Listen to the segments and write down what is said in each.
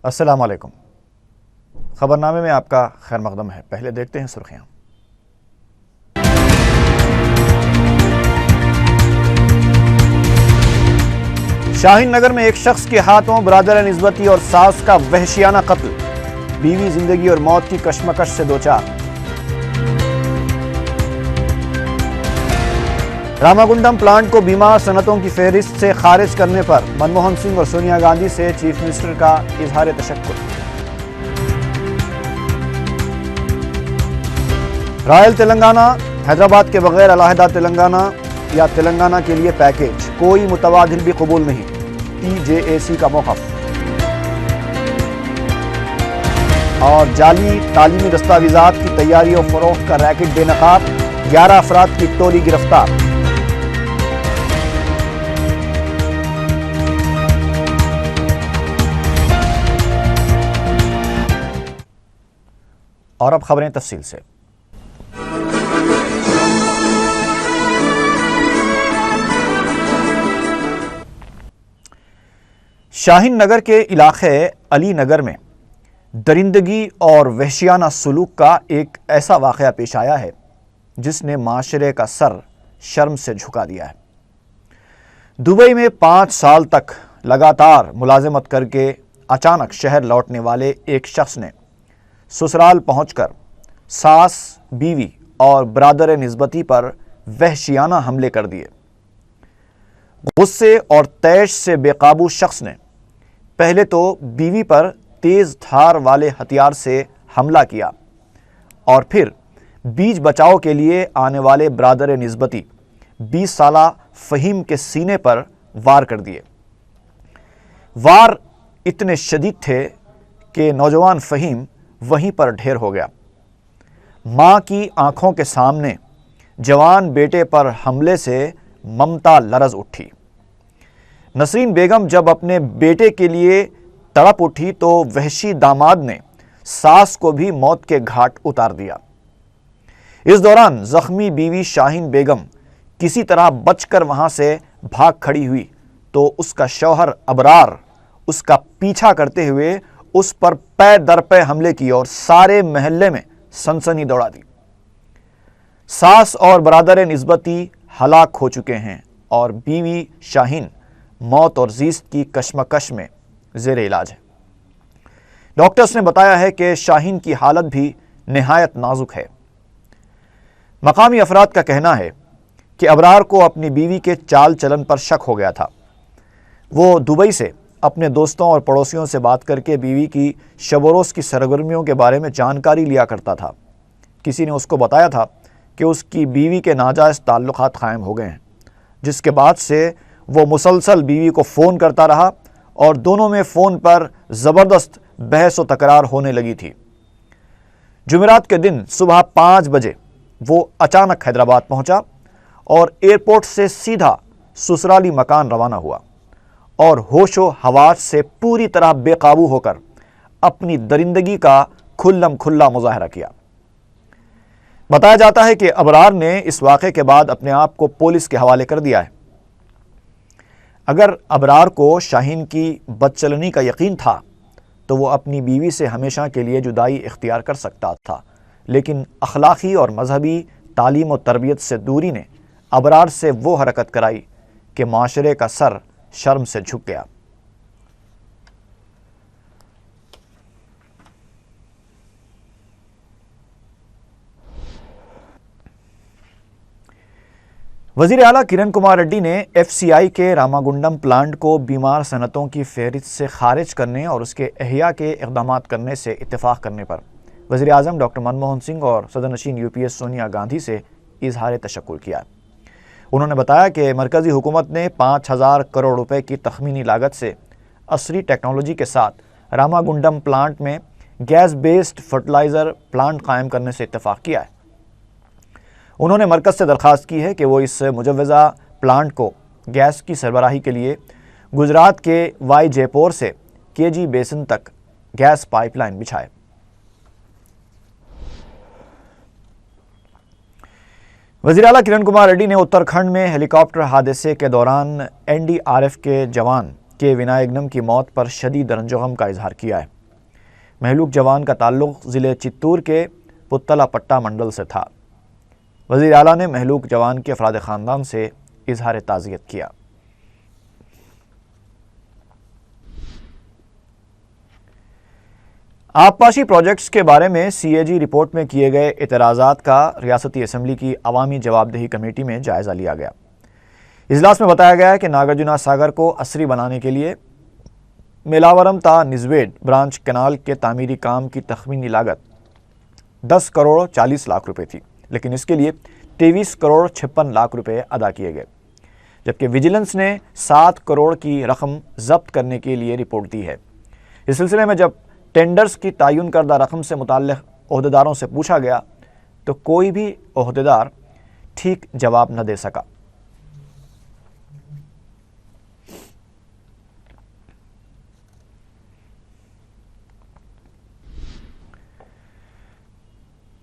السلام علیکم۔ خبرنامے میں آپ کا خیر مقدم ہے۔ پہلے دیکھتے ہیں سرخیاں۔ شاہین نگر میں ایک شخص کے ہاتھوں برادر نسبتی اور ساس کا وحشیانہ قتل، بیوی زندگی اور موت کی کشمکش سے دوچار۔ راماگنڈم پلانٹ کو بیمار صنعتوں کی فہرست سے خارج کرنے پر منموہن سنگھ اور سونیا گاندھی سے چیف منسٹر کا اظہار تشکر۔ رائل تلنگانہ، حیدرآباد کے بغیر علیحدہ تلنگانہ یا تلنگانہ کے لیے پیکیج، کوئی متبادل بھی قبول نہیں، TJAC کا موقف۔ اور جعلی تعلیمی دستاویزات کی تیاری و فروخت کا ریکٹ بے نقاب، 11 افراد کی ٹولی گرفتار۔ اور اب خبریں تفصیل سے۔ شاہین نگر کے علاقے علی نگر میں درندگی اور وحشیانہ سلوک کا ایک ایسا واقعہ پیش آیا ہے جس نے معاشرے کا سر شرم سے جھکا دیا ہے۔ دبئی میں 5 سال تک لگاتار ملازمت کر کے اچانک شہر لوٹنے والے ایک شخص نے سسرال پہنچ کر ساس، بیوی اور برادر نسبتی پر وحشیانہ حملے کر دیے۔ غصے اور طیش سے بے قابو شخص نے پہلے تو بیوی پر تیز دھار والے ہتھیار سے حملہ کیا اور پھر بیچ بچاؤ کے لیے آنے والے برادر نسبتی 20 سالہ فہیم کے سینے پر وار کر دیے۔ وار اتنے شدید تھے کہ نوجوان فہیم وہیں پر ڈھیر ہو گیا۔ ماں کی آنکھوں کے سامنے جوان بیٹے پر حملے سے ممتا لرز اٹھی۔ نسرین بیگم جب اپنے بیٹے کے لیے تڑپ اٹھی تو وحشی داماد نے ساس کو بھی موت کے گھاٹ اتار دیا۔ اس دوران زخمی بیوی شاہین بیگم کسی طرح بچ کر وہاں سے بھاگ کھڑی ہوئی تو اس کا شوہر ابرار اس کا پیچھا کرتے ہوئے اس پر پے در پے حملے کی اور سارے محلے میں سنسنی دوڑا دی۔ ساس اور برادر نسبتی ہلاک ہو چکے ہیں اور بیوی شاہین موت اور زیست کی کشمکش میں زیر علاج ہے۔ ڈاکٹرز نے بتایا ہے کہ شاہین کی حالت بھی نہایت نازک ہے۔ مقامی افراد کا کہنا ہے کہ ابرار کو اپنی بیوی کے چال چلن پر شک ہو گیا تھا۔ وہ دبئی سے اپنے دوستوں اور پڑوسیوں سے بات کر کے بیوی کی شب و روز کی سرگرمیوں کے بارے میں جانکاری لیا کرتا تھا۔ کسی نے اس کو بتایا تھا کہ اس کی بیوی کے ناجائز تعلقات قائم ہو گئے ہیں، جس کے بعد سے وہ مسلسل بیوی کو فون کرتا رہا اور دونوں میں فون پر زبردست بحث و تکرار ہونے لگی تھی۔ جمعرات کے دن صبح 5 بجے وہ اچانک حیدرآباد پہنچا اور ایئرپورٹ سے سیدھا سسرالی مکان روانہ ہوا اور ہوش و حواس سے پوری طرح بے قابو ہو کر اپنی درندگی کا کھلم کھلا مظاہرہ کیا۔ بتایا جاتا ہے کہ ابرار نے اس واقعے کے بعد اپنے آپ کو پولیس کے حوالے کر دیا ہے۔ اگر ابرار کو شاہین کی بدچلنی کا یقین تھا تو وہ اپنی بیوی سے ہمیشہ کے لیے جدائی اختیار کر سکتا تھا، لیکن اخلاقی اور مذہبی تعلیم و تربیت سے دوری نے ابرار سے وہ حرکت کرائی کہ معاشرے کا سر شرم سے جھک گیا۔ وزیر اعلیٰ کرن کمار ریڈی نے FCI کے راماگنڈم پلانٹ کو بیمار صنعتوں کی فہرست سے خارج کرنے اور اس کے احیاء کے اقدامات کرنے سے اتفاق کرنے پر وزیر اعظم ڈاکٹر منموہن سنگھ اور صدر نشین UPS سونیا گاندھی سے اظہار تشکر کیا۔ انہوں نے بتایا کہ مرکزی حکومت نے 5000 کروڑ روپے کی تخمینی لاگت سے عصری ٹیکنالوجی کے ساتھ راماگنڈم پلانٹ میں گیس بیسڈ فرٹیلائزر پلانٹ قائم کرنے سے اتفاق کیا ہے۔ انہوں نے مرکز سے درخواست کی ہے کہ وہ اس مجوزہ پلانٹ کو گیس کی سربراہی کے لیے گجرات کے وائی جے پور سے KG بیسن تک گیس پائپ لائن بچھائے۔ وزیر اعلیٰ کرن کمار ریڈی نے اتراکھنڈ میں ہیلی کاپٹر حادثے کے دوران NDRF کے جوان کے ونائگنم کی موت پر شدید رنج و غم کا اظہار کیا ہے۔ مہلوک جوان کا تعلق ضلع چتور کے پتلا پٹا منڈل سے تھا۔ وزیر اعلیٰ نے مہلوک جوان کے افراد خاندان سے اظہار تعزیت کیا۔ آبپاشی پروجیکٹس کے بارے میں سی اے جی رپورٹ میں کیے گئے اعتراضات کا ریاستی اسمبلی کی عوامی جواب دہی کمیٹی میں جائزہ لیا گیا۔ اجلاس میں بتایا گیا کہ ناگرجنا ساگر کو عصری بنانے کے لیے میلاورم تا نزویڈ برانچ کینال کے تعمیری کام کی تخمینی لاگت 10 کروڑ 40 لاکھ روپے تھی، لیکن اس کے لیے 23 کروڑ 56 لاکھ روپے ادا کیے گئے، جبکہ ویجیلنس نے 7 کروڑ کی رقم ضبط کرنے کے لیے رپورٹ دی ہے۔ اس سلسلے میں جب ٹینڈرز کی تعین کردہ رقم سے متعلق عہدیداروں سے پوچھا گیا تو کوئی بھی عہدیدار ٹھیک جواب نہ دے سکا۔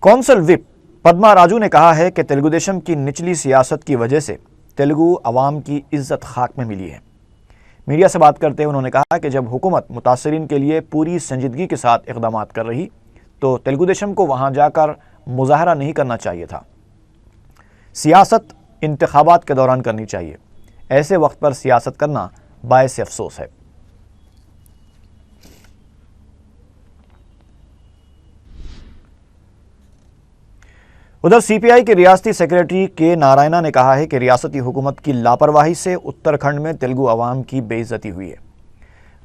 کونسل وپ پدما راجو نے کہا ہے کہ تیلگو دیشم کی نچلی سیاست کی وجہ سے تیلگو عوام کی عزت خاک میں ملی ہے۔ میڈیا سے بات کرتے ہوئے انہوں نے کہا کہ جب حکومت متاثرین کے لیے پوری سنجیدگی کے ساتھ اقدامات کر رہی تو تیلگو دیشم کو وہاں جا کر مظاہرہ نہیں کرنا چاہیے تھا۔ سیاست انتخابات کے دوران کرنی چاہیے، ایسے وقت پر سیاست کرنا باعث افسوس ہے۔ ادھر سی پی آئی کے ریاستی سیکریٹری کے نارائنا نے کہا ہے کہ ریاستی حکومت کی لاپرواہی سے اتراکھنڈ میں تیلگو عوام کی بے عزتی ہوئی ہے۔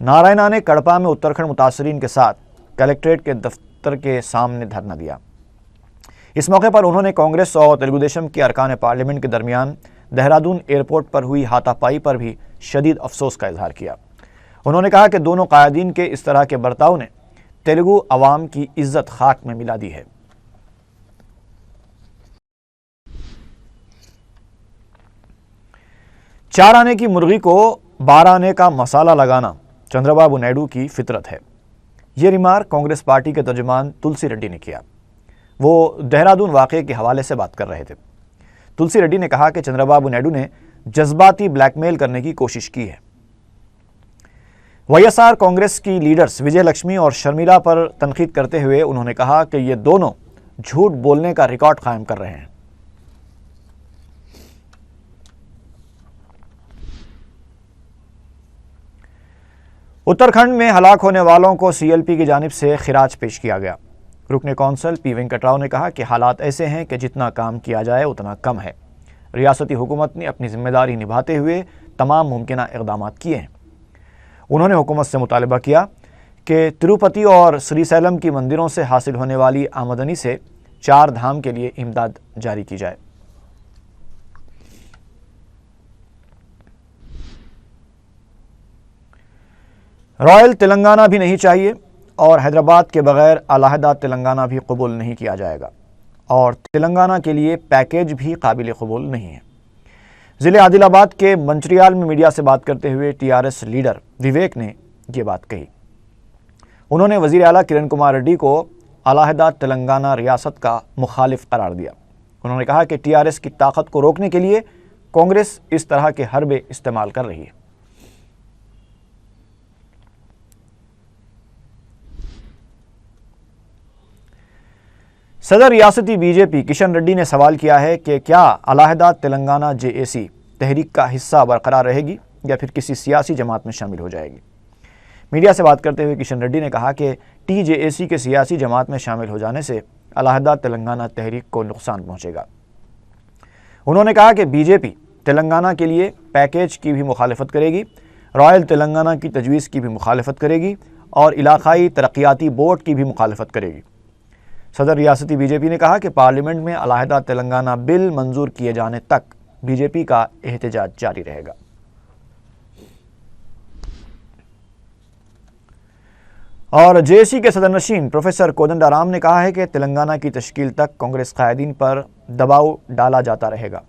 نارائنا نے کڑپا میں اتراکھنڈ متاثرین کے ساتھ کلکٹریٹ کے دفتر کے سامنے دھرنا دیا۔ اس موقع پر انہوں نے کانگریس اور تیلگو دیشم کے ارکان پارلیمنٹ کے درمیان دہرادون ایئرپورٹ پر ہوئی ہاتھا پائی پر بھی شدید افسوس کا اظہار کیا۔ انہوں نے کہا کہ دونوں قائدین کے اس طرح کے برتاؤ نے تیلگو عوام کی عزت خاک میں ملا دی ہے۔ چار آنے کی مرغی کو 12 آنے کا مسالہ لگانا چندرا بابو نائیڈو کی فطرت ہے، یہ ریمارک کانگریس پارٹی کے ترجمان تلسی ریڈی نے کیا۔ وہ دہرادون واقعے کے حوالے سے بات کر رہے تھے۔ تلسی ریڈی نے کہا کہ چندرا بابو نائیڈو نے جذباتی بلیک میل کرنے کی کوشش کی ہے۔ وائی ایس آر کانگریس کی لیڈرز وجے لکشمی اور شرمیلا پر تنقید کرتے ہوئے انہوں نے کہا کہ یہ دونوں جھوٹ بولنے کا ریکارڈ قائم کر رہے ہیں۔ اتراکھنڈ میں ہلاک ہونے والوں کو سی ایل پی کی جانب سے خراج پیش کیا گیا۔ رکن کونسل پی وینکٹ راؤ نے کہا کہ حالات ایسے ہیں کہ جتنا کام کیا جائے اتنا کم ہے۔ ریاستی حکومت نے اپنی ذمہ داری نبھاتے ہوئے تمام ممکنہ اقدامات کیے ہیں۔ انہوں نے حکومت سے مطالبہ کیا کہ تروپتی اور سری سیلم کی مندروں سے حاصل ہونے والی آمدنی سے 4 دھام کے لیے امداد جاری کی جائے۔ رائل تلنگانہ بھی نہیں چاہیے اور حیدرآباد کے بغیر علیحدہ تلنگانہ بھی قبول نہیں کیا جائے گا، اور تلنگانہ کے لیے پیکیج بھی قابل قبول نہیں ہے۔ ضلع عادل آباد کے منچریال میں میڈیا سے بات کرتے ہوئے T R S leader Vivek نے یہ بات کہی۔ انہوں نے وزیر اعلیٰ کرن کمار ریڈی کو علیحدہ تلنگانہ ریاست کا مخالف قرار دیا۔ انہوں نے کہا کہ ٹی آر ایس کی طاقت کو روکنے کے لیے کانگریس اس طرح کے حربے استعمال کر رہی ہے۔ صدر ریاستی بی جے پی کشن ریڈی نے سوال کیا ہے کہ کیا علیحدہ تلنگانہ جے اے سی تحریک کا حصہ برقرار رہے گی یا پھر کسی سیاسی جماعت میں شامل ہو جائے گی۔ میڈیا سے بات کرتے ہوئے کشن ریڈی نے کہا کہ ٹی جے اے سی کے سیاسی جماعت میں شامل ہو جانے سے علیحدہ تلنگانہ تحریک کو نقصان پہنچے گا۔ انہوں نے کہا کہ بی جے پی تلنگانہ کے لیے پیکیج کی بھی مخالفت کرے گی، رائل تلنگانہ کی تجویز کی بھی مخالفت کرے گی اور علاقائی ترقیاتی بورڈ کی بھی مخالفت کرے گی۔ صدر ریاستی بی جے پی نے کہا کہ پارلیمنٹ میں علیحدہ تلنگانہ بل منظور کیے جانے تک بی جے پی کا احتجاج جاری رہے گا۔ اور جے اے سی کے صدر نشین پروفیسر کودنڈا رام نے کہا ہے کہ تلنگانہ کی تشکیل تک کانگریس قائدین پر دباؤ ڈالا جاتا رہے گا۔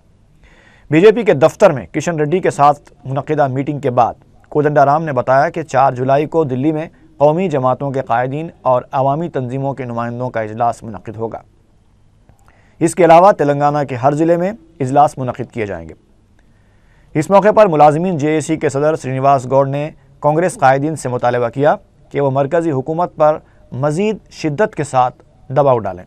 بی جے پی کے دفتر میں کشن ریڈی کے ساتھ منعقدہ میٹنگ کے بعد کودنڈا رام نے بتایا کہ 4 جولائی کو دلی میں قومی جماعتوں کے قائدین اور عوامی تنظیموں کے نمائندوں کا اجلاس منعقد ہوگا۔ اس کے علاوہ تلنگانہ کے ہر ضلع میں اجلاس منعقد کیے جائیں گے۔ اس موقع پر ملازمین جے اے سی کے صدر سرینیواس گوڑ نے کانگریس قائدین سے مطالبہ کیا کہ وہ مرکزی حکومت پر مزید شدت کے ساتھ دباؤ ڈالیں۔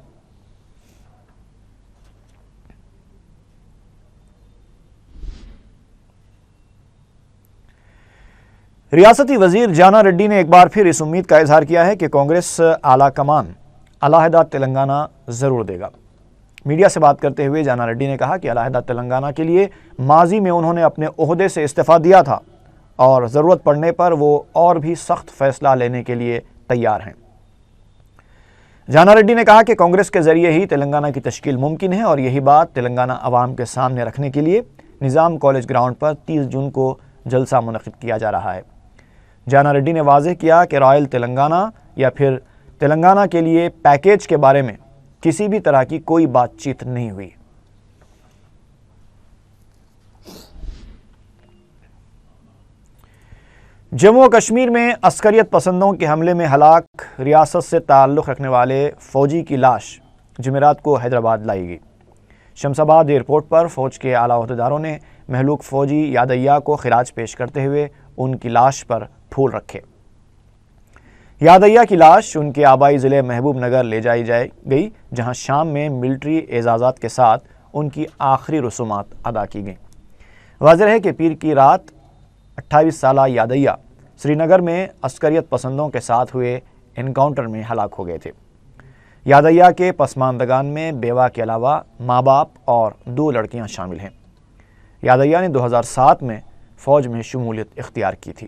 ریاستی وزیر جانا ریڈی نے ایک بار پھر اس امید کا اظہار کیا ہے کہ کانگریس اعلیٰ کمان علیحدہ تلنگانہ ضرور دے گا۔ میڈیا سے بات کرتے ہوئے جانا ریڈی نے کہا کہ علیحدہ تلنگانہ کے لیے ماضی میں انہوں نے اپنے عہدے سے استعفیٰ دیا تھا اور ضرورت پڑنے پر وہ اور بھی سخت فیصلہ لینے کے لیے تیار ہیں۔ جانا ریڈی نے کہا کہ کانگریس کے ذریعے ہی تلنگانہ کی تشکیل ممکن ہے اور یہی بات تلنگانہ عوام کے سامنے رکھنے کے لیے نظام کالج گراؤنڈ پر 30 جون کو جلسہ منعقد کیا جا رہا ہے۔ جانا ریڈی نے واضح کیا کہ رائل تلنگانہ یا پھر تلنگانہ کے لیے پیکیج کے بارے میں کسی بھی طرح کی کوئی بات چیت نہیں ہوئی۔ جموں و کشمیر میں عسکریت پسندوں کے حملے میں ہلاک ریاست سے تعلق رکھنے والے فوجی کی لاش جمعرات کو حیدرآباد لائی گئی۔ شمس آباد ایئرپورٹ پر فوج کے اعلیٰ عہدیداروں نے مہلوک فوجی یادیہ کو خراج پیش کرتے ہوئے ان کی لاش پر پھول رکھے۔ یادیہ کی لاش ان کے آبائی ضلع محبوب نگر لے جائی گئی، جہاں شام میں ملٹری اعزازات کے ساتھ ان کی آخری رسومات ادا کی گئیں۔ واضح ہے کہ پیر کی رات 28 سالہ یادیہ سری نگر میں عسکریت پسندوں کے ساتھ ہوئے انکاؤنٹر میں ہلاک ہو گئے تھے۔ یادیہ کے پسماندگان میں بیوہ کے علاوہ ماں باپ اور 2 لڑکیاں شامل ہیں۔ یادیہ نے 2007 میں فوج میں شمولیت اختیار کی تھی۔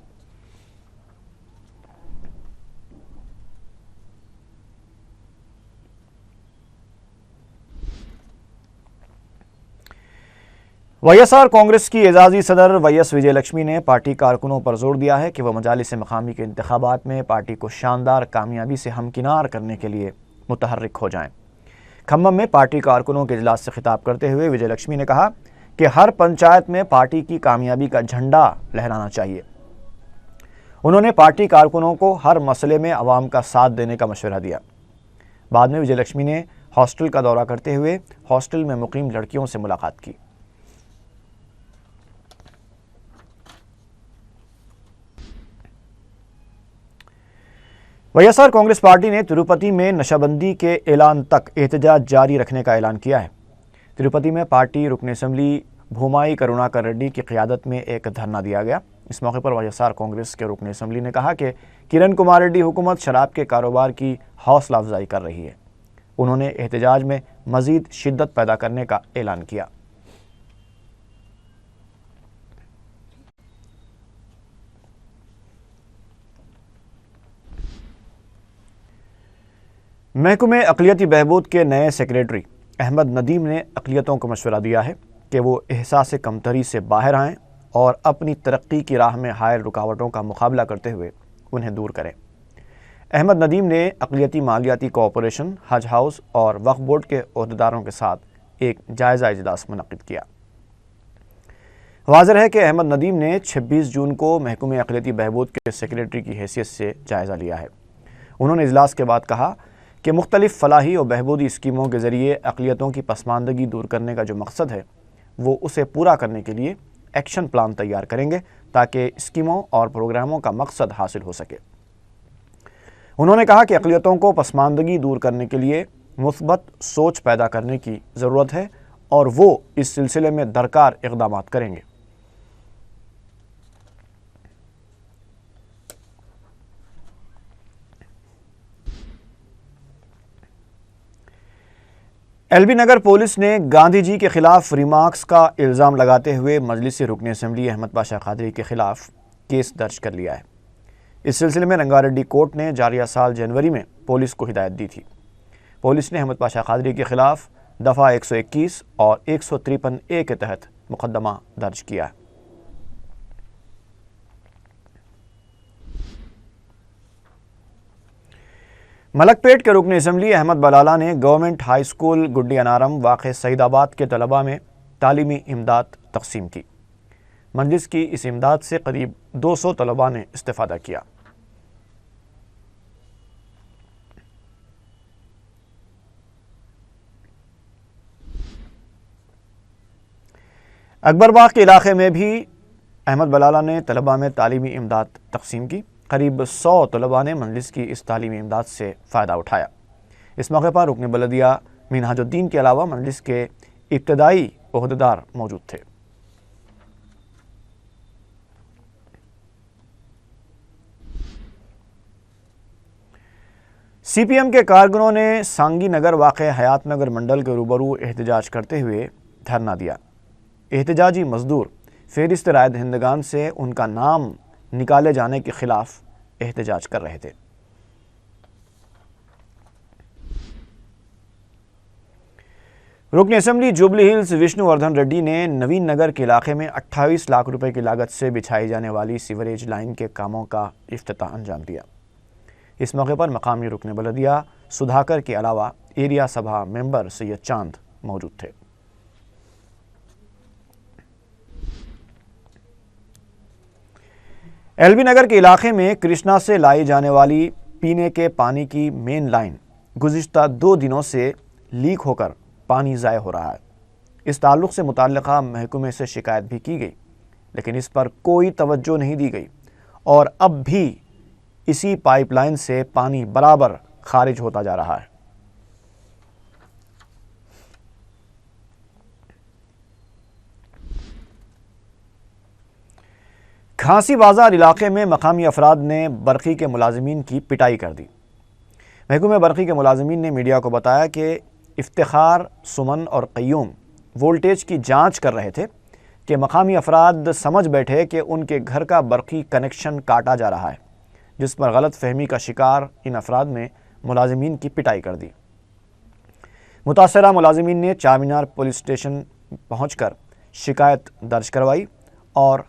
وائی ایس آر کانگریس کی اعزازی صدر وائی ایس وجے لکشمی نے پارٹی کارکنوں پر زور دیا ہے کہ وہ مجالس مقامی کے انتخابات میں پارٹی کو شاندار کامیابی سے ہمکنار کرنے کے لیے متحرک ہو جائیں۔ کھمم میں پارٹی کارکنوں کے اجلاس سے خطاب کرتے ہوئے وجے لکشمی نے کہا کہ ہر پنچایت میں پارٹی کی کامیابی کا جھنڈا لہرانا چاہیے۔ انہوں نے پارٹی کارکنوں کو ہر مسئلے میں عوام کا ساتھ دینے کا مشورہ دیا۔ بعد میں وجے لکشمی نے ہاسٹل کا دورہ کرتے ہوئے ہاسٹل میں مقیم لڑکیوں سے ملاقات کی۔ وائی ایس آر کانگریس پارٹی نے تروپتی میں نشہ بندی کے اعلان تک احتجاج جاری رکھنے کا اعلان کیا ہے۔ تروپتی میں پارٹی رکن اسمبلی بھومائی کروناکر ریڈی کی قیادت میں ایک دھرنا دیا گیا۔ اس موقع پر وائی ایس آر کانگریس کے رکن اسمبلی نے کہا کہ کرن کمار ریڈی حکومت شراب کے کاروبار کی حوصلہ افزائی کر رہی ہے۔ انہوں نے احتجاج میں مزید شدت پیدا کرنے کا اعلان کیا۔ محکمہ اقلیتی بہبود کے نئے سیکریٹری احمد ندیم نے اقلیتوں کو مشورہ دیا ہے کہ وہ احساس کمتری سے باہر آئیں اور اپنی ترقی کی راہ میں حائل رکاوٹوں کا مقابلہ کرتے ہوئے انہیں دور کریں۔ احمد ندیم نے اقلیتی مالیاتی کوآپریشن، حج ہاؤس اور وقف بورڈ کے عہدیداروں کے ساتھ ایک جائزہ اجلاس منعقد کیا۔ واضح ہے کہ احمد ندیم نے 26 جون کو محکمہ اقلیتی بہبود کے سیکریٹری کی حیثیت سے جائزہ لیا ہے۔ انہوں نے اجلاس کے بعد کہا کہ مختلف فلاحی اور بہبودی اسکیموں کے ذریعے اقلیتوں کی پسماندگی دور کرنے کا جو مقصد ہے وہ اسے پورا کرنے کے لیے ایکشن پلان تیار کریں گے تاکہ اسکیموں اور پروگراموں کا مقصد حاصل ہو سکے۔ انہوں نے کہا کہ اقلیتوں کو پسماندگی دور کرنے کے لیے مثبت سوچ پیدا کرنے کی ضرورت ہے اور وہ اس سلسلے میں درکار اقدامات کریں گے۔ ایل بی نگر پولیس نے گاندھی جی کے خلاف ریمارکس کا الزام لگاتے ہوئے مجلس رکن اسمبلی احمد پاشا قادری کے خلاف کیس درج کر لیا ہے۔ اس سلسلے میں رنگا ریڈی کورٹ نے جاریہ سال جنوری میں پولیس کو ہدایت دی تھی۔ پولیس نے احمد پاشا قادری کے خلاف دفعہ 121 اور 153A کے تحت مقدمہ درج کیا ہے۔ ملک پیٹ کے رکن اسمبلی احمد بلالہ نے گورنمنٹ ہائی سکول گڈی انارم واقع سعید آباد کے طلباء میں تعلیمی امداد تقسیم کی۔ مجلس کی اس امداد سے قریب 200 طلباء نے استفادہ کیا۔ اکبر باغ کے علاقے میں بھی احمد بلالہ نے طلباء میں تعلیمی امداد تقسیم کی۔ قریب 100 طلباء نے مجلس کی اس تعلیمی امداد سے فائدہ اٹھایا۔ اس موقع پر رکن بلدیہ منہاج الدین کے علاوہ مجلس کے ابتدائی عہدیدار موجود تھے۔ سی پی ایم کے کارکنوں نے سانگی نگر واقع حیات نگر منڈل کے روبرو احتجاج کرتے ہوئے دھرنا دیا۔ احتجاجی مزدور فہرست رائے دہندگان سے ان کا نام نکالے جانے کے خلاف احتجاج کر رہے تھے۔ رکن assembly jubilee Hills Vishnu Vardhan ready نے نوین نگر کے علاقے میں 28 لاکھ روپے کی لاگت سے بچھائی جانے والی سیوریج لائن کے کاموں کا افتتاح انجام دیا۔ اس موقع پر مقامی رکن بلدیہ سدھاکر کے علاوہ ایریا سبھا ممبر سید چاند موجود تھے۔ ایل بی نگر کے علاقے میں کرشنا سے لائی جانے والی پینے کے پانی کی مین لائن گزشتہ 2 دنوں سے لیک ہو کر پانی ضائع ہو رہا ہے۔ اس تعلق سے متعلقہ محکمے سے شکایت بھی کی گئی، لیکن اس پر کوئی توجہ نہیں دی گئی اور اب بھی اسی پائپ لائن سے پانی برابر خارج ہوتا جا رہا ہے۔ گھانسی بازار علاقے میں مقامی افراد نے برقی کے ملازمین کی پٹائی کر دی۔ محکمہ برقی کے ملازمین نے میڈیا کو بتایا کہ افتخار، سمن اور قیوم وولٹیج کی جانچ کر رہے تھے کہ مقامی افراد سمجھ بیٹھے کہ ان کے گھر کا برقی کنیکشن کاٹا جا رہا ہے، جس پر غلط فہمی کا شکار ان افراد نے ملازمین کی پٹائی کر دی۔ متاثرہ ملازمین نے چار مینار پولیس اسٹیشن پہنچ کر شکایت درج کروائی اور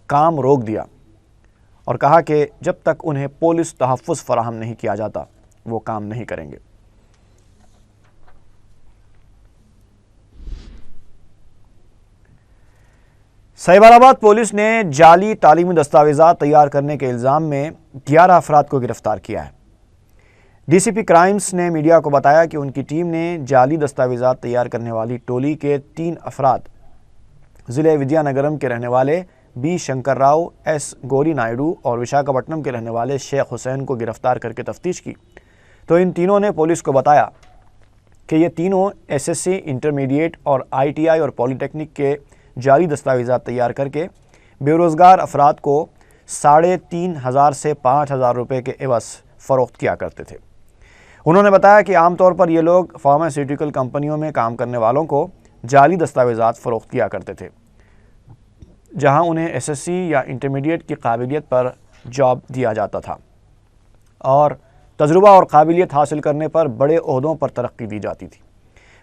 کام روک دیا اور کہا کہ جب تک انہیں پولیس تحفظ فراہم نہیں کیا جاتا وہ کام نہیں کریں گے۔ سہیوال آباد پولیس نے جعلی تعلیمی دستاویزات تیار کرنے کے الزام میں 11 افراد کو گرفتار کیا ہے۔ ڈی سی پی کرائمز نے میڈیا کو بتایا کہ ان کی ٹیم نے جعلی دستاویزات تیار کرنے والی ٹولی کے 3 افراد ضلع ودیا نگرم کے رہنے والے بی شنکر راؤ، ایس گوری نائیڈو اور وشاکھاپٹنم کے رہنے والے شیخ حسین کو گرفتار کر کے تفتیش کی تو ان تینوں نے پولیس کو بتایا کہ یہ تینوں ایس ایس سی، انٹرمیڈیٹ اور آئی ٹی آئی اور پولی ٹیکنک کے جعلی دستاویزات تیار کر کے بے روزگار افراد کو 3,500 سے 5,000 روپے کے عوض فروخت کیا کرتے تھے۔ انہوں نے بتایا کہ عام طور پر یہ لوگ فارماسیوٹیکل کمپنیوں میں کام کرنے والوں کو جعلی دستاویزات فروخت کیا کرتے تھے، جہاں انہیں ایس ایس سی یا انٹرمیڈیٹ کی قابلیت پر جاب دیا جاتا تھا اور تجربہ اور قابلیت حاصل کرنے پر بڑے عہدوں پر ترقی دی جاتی تھی۔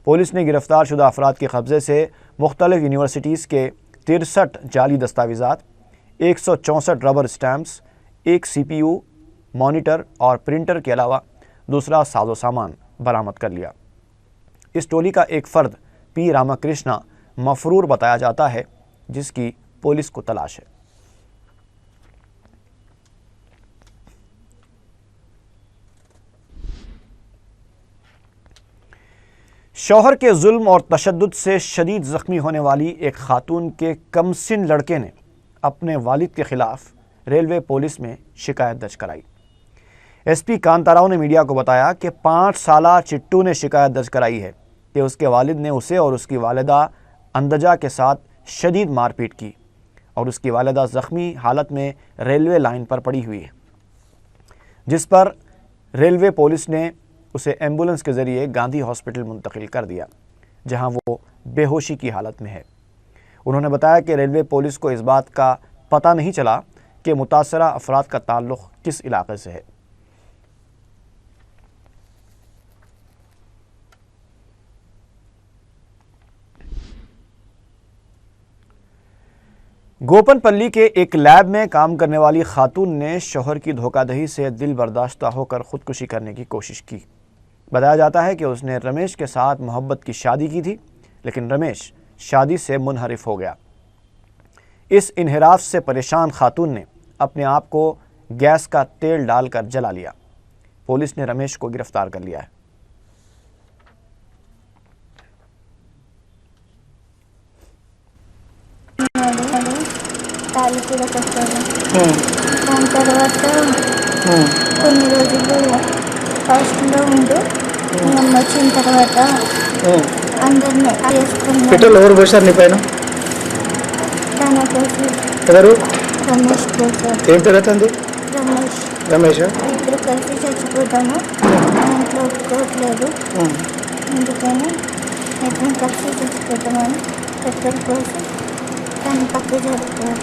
پولیس نے گرفتار شدہ افراد کے قبضے سے مختلف یونیورسٹیز کے 63 جعلی دستاویزات، 164 ربر اسٹیمپس، 1 سی پی یو، مانیٹر اور پرنٹر کے علاوہ دوسرا ساز و سامان برآمد کر لیا۔ اس ٹولی کا ایک فرد پی راما کرشنا مفرور بتایا جاتا ہے، جس کی پولیس کو تلاش ہے۔ شوہر کے ظلم اور تشدد سے شدید زخمی ہونے والی ایک خاتون کے کمسن لڑکے نے اپنے والد کے خلاف ریلوے پولیس میں شکایت درج کرائی۔ ایس پی کانتا راؤ نے میڈیا کو بتایا کہ 5 سالہ چٹو نے شکایت درج کرائی ہے کہ اس کے والد نے اسے اور اس کی والدہ اندجا کے ساتھ شدید مار پیٹ کی اور اس کی والدہ زخمی حالت میں ریلوے لائن پر پڑی ہوئی ہے، جس پر ریلوے پولیس نے اسے ایمبولنس کے ذریعے گاندھی ہاسپٹل منتقل کر دیا، جہاں وہ بے ہوشی کی حالت میں ہے۔ انہوں نے بتایا کہ ریلوے پولیس کو اس بات کا پتہ نہیں چلا کہ متاثرہ افراد کا تعلق کس علاقے سے ہے۔ گوپن پلی کے ایک لیب میں کام کرنے والی خاتون نے شوہر کی دھوکہ دہی سے دل برداشتہ ہو کر خودکشی کرنے کی کوشش کی۔ بتایا جاتا ہے کہ اس نے رمیش کے ساتھ محبت کی شادی کی تھی، لیکن رمیش شادی سے منحرف ہو گیا۔ اس انحراف سے پریشان خاتون نے اپنے آپ کو گیس کا تیل ڈال کر جلا لیا۔ پولیس نے رمیش کو گرفتار کر لیا ہے۔ దాని కూడా కష్టం దాని తర్వాత కొన్ని రోజులు హాస్టల్లో ఉంటూ అమ్మ వచ్చిన తర్వాత అందరినీ చేసుకున్నాను. పెట్రోల్ ఎవరు పోసారు నీ పైన? తన కోసం ఎవరు? రమేష్ కోసం. ఏం పేరు అవుతుంది? రమేష్. ఇద్దరు కలిసి చచ్చిపోతాము. ఇంట్లో ఒప్పుకోవట్లేదు, అందుకని ఇద్దరం కలిసి చచ్చిపోతామని పెట్రోల్ కోసం తను పక్క జరుపుకోవాలి.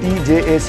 TJAC